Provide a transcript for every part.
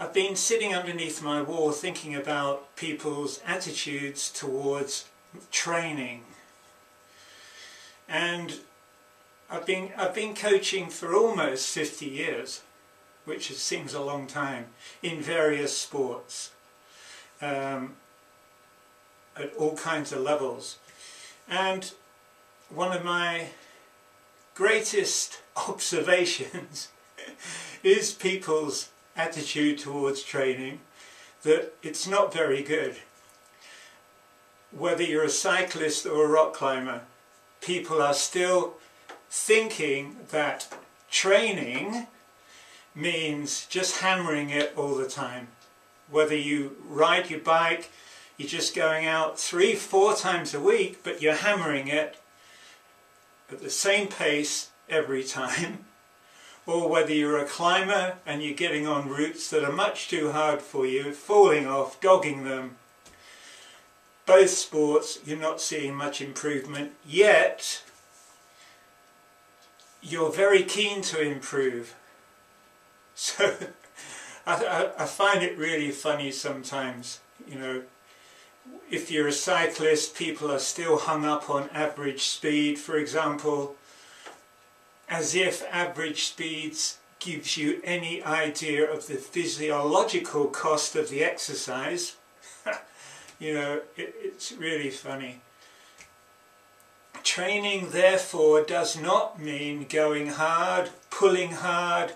I've been sitting underneath my wall thinking about people's attitudes towards training, and I've been coaching for almost 50 years, which seems a long time, in various sports at all kinds of levels. And one of my greatest observations is people's attitude towards training, that it's not very good. Whether you're a cyclist or a rock climber, people are still thinking that training means just hammering it all the time. Whether you ride your bike, you're just going out 3-4 times a week, but you're hammering it at the same pace every time. Or whether you're a climber and you're getting on routes that are much too hard for you, falling off, dogging them. Both sports, you're not seeing much improvement, yet you're very keen to improve. So I find it really funny sometimes, you know, if you're a cyclist, people are still hung up on average speed, for example, as if average speeds gives you any idea of the physiological cost of the exercise. You know, it's really funny. Training, therefore, does not mean going hard, pulling hard,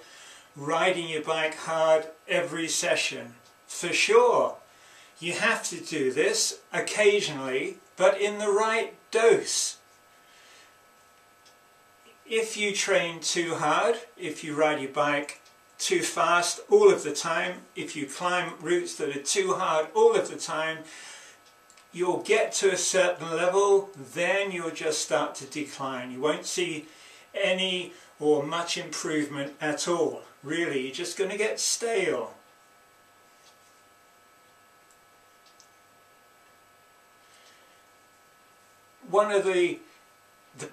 riding your bike hard every session. For sure, you have to do this occasionally, but in the right dose. If you train too hard, if you ride your bike too fast all of the time, if you climb routes that are too hard all of the time, you'll get to a certain level, then you'll just start to decline. You won't see any or much improvement at all. Really, you're just going to get stale. One of the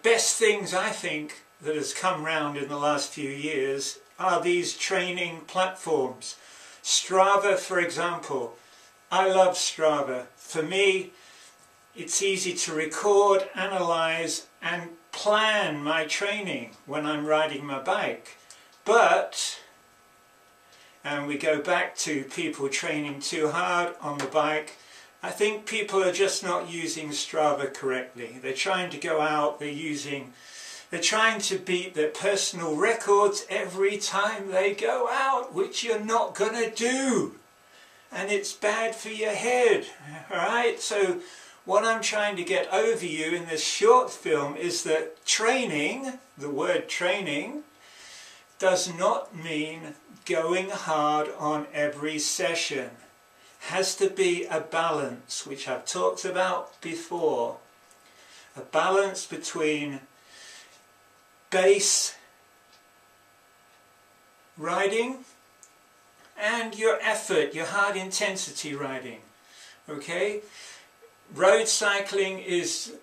best things, I think, that has come round in the last few years are these training platforms. Strava, for example. I love Strava. For me, it's easy to record, analyze and plan my training when I'm riding my bike. But, and we go back to people training too hard on the bike, I think people are just not using Strava correctly. They're trying to go out, they're trying to beat their personal records every time they go out, which you're not going to do. And it's bad for your head, alright? So what I'm trying to get over you in this short film is that training, the word training, does not mean going hard on every session. Has to be a balance, which I've talked about before. A balance between base riding and your effort, your hard intensity riding. Okay? Road cycling is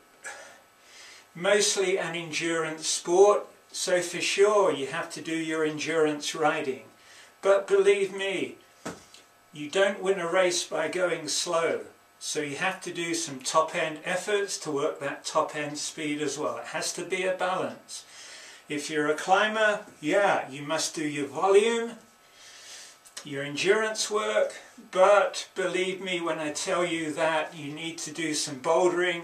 mostly an endurance sport, so for sure you have to do your endurance riding. But believe me, you don't win a race by going slow. So you have to do some top-end efforts to work that top-end speed as well. It has to be a balance. If you're a climber, yeah, you must do your volume, your endurance work, but believe me when I tell you that you need to do some bouldering,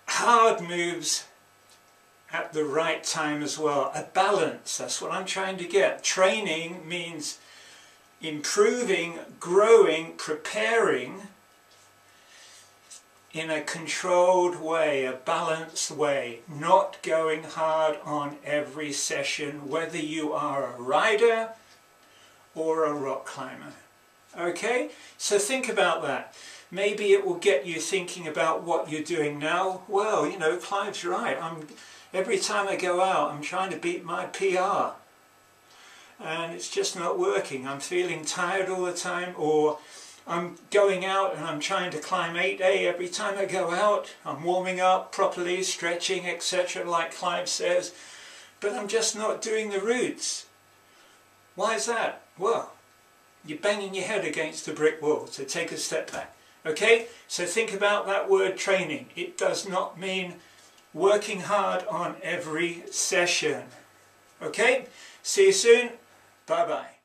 hard moves at the right time as well. A balance, that's what I'm trying to get. Training means improving, growing, preparing in a controlled way, a balanced way, not going hard on every session, whether you are a rider or a rock climber. Okay? So think about that. Maybe it will get you thinking about what you're doing now. Well, you know, Clive's right. Every time I go out, I'm trying to beat my PR. And it's just not working. I'm feeling tired all the time, or I'm going out and I'm trying to climb 8A every time I go out. I'm warming up properly, stretching, etc., like Clive says, but I'm just not doing the routes. Why is that? Well, you're banging your head against a brick wall, so take a step back. Okay, so think about that word training. It does not mean working hard on every session. Okay, see you soon. Bye bye.